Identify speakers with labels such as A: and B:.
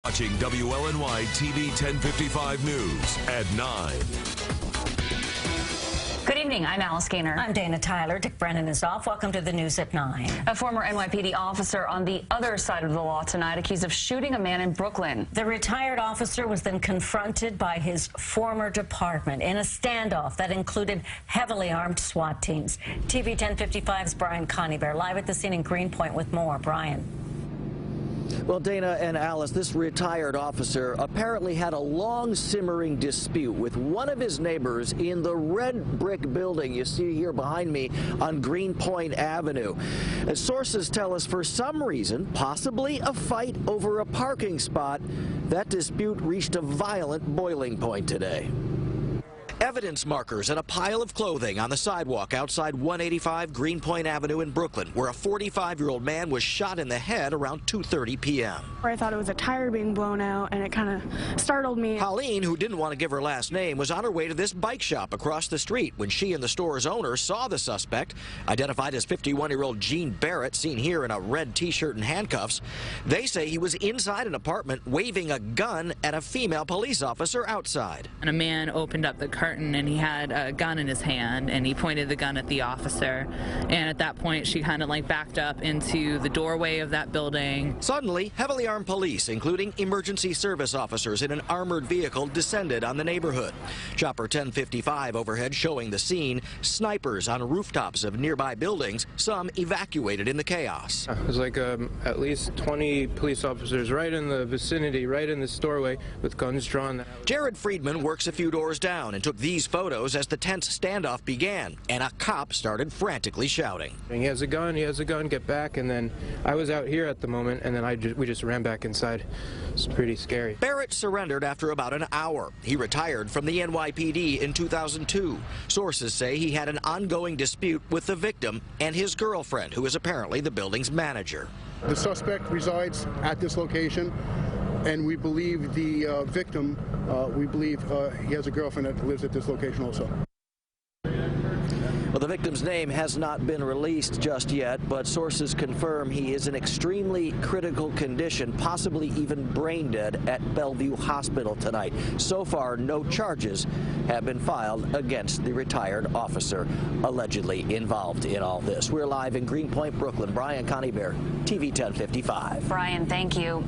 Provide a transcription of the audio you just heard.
A: Watching WLNY TV 1055 News at 9.
B: Good evening, I'm Alice Gaynor.
C: I'm Dana Tyler. Dick Brennan is off. Welcome to the news at 9.
B: A former NYPD officer on the other side of the law tonight accused of shooting a man in Brooklyn.
C: The retired officer was then confronted by his former department in a standoff that included heavily armed SWAT teams. TV 1055's Brian Conybeare live at the scene in Greenpoint with more. Brian.
D: Well, Dana and Alice, this retired officer apparently had a long simmering dispute with one of his neighbors in the red brick building you see here behind me on Greenpoint Avenue. As sources tell us, for some reason, possibly a fight over a parking spot, that dispute reached a violent boiling point today. Evidence markers and a pile of clothing on the sidewalk outside 185 Greenpoint Avenue in Brooklyn, where a 45-year-old man was shot in the head around 2:30 p.m.
E: I thought it was a tire being blown out, and it kind of startled me.
D: Colleen, who didn't want to give her last name, was on her way to this bike shop across the street when she and the store's owner saw the suspect, identified as 51-year-old Gene Barrett, seen here in a red T-shirt and handcuffs. They say he was inside an apartment waving a gun at a female police officer outside.
F: And a man opened up the curtain and he had a gun in his hand and he pointed the gun at the officer, and at that point she kind of like backed up into the doorway of that building.
D: Suddenly, heavily armed police, including emergency service officers in an armored vehicle, descended on the neighborhood. Chopper 1055 overhead showing the scene, snipers on rooftops of nearby buildings, some evacuated in the chaos.
G: It was like at least 20 police officers right in the vicinity, right in this doorway with guns drawn.
D: Jared Friedman works a few doors down and took these photos as the tense standoff began, and a cop started frantically shouting.
G: He has a gun, get back, and then I was out here at the moment, and then we just ran back inside. It's pretty scary.
D: Barrett surrendered after about an hour. He retired from the NYPD in 2002. Sources say he had an ongoing dispute with the victim and his girlfriend, who is apparently the building's manager.
H: The suspect resides at this location, and we believe the victim, he has a girlfriend that lives at this location also.
D: Well, the victim's name has not been released just yet, but sources confirm he is in extremely critical condition, possibly even brain dead, at Bellevue Hospital tonight. So far, no charges have been filed against the retired officer allegedly involved in all this. We're live in Greenpoint, Brooklyn. Brian Conybeare, TV 1055.
B: Brian, thank you.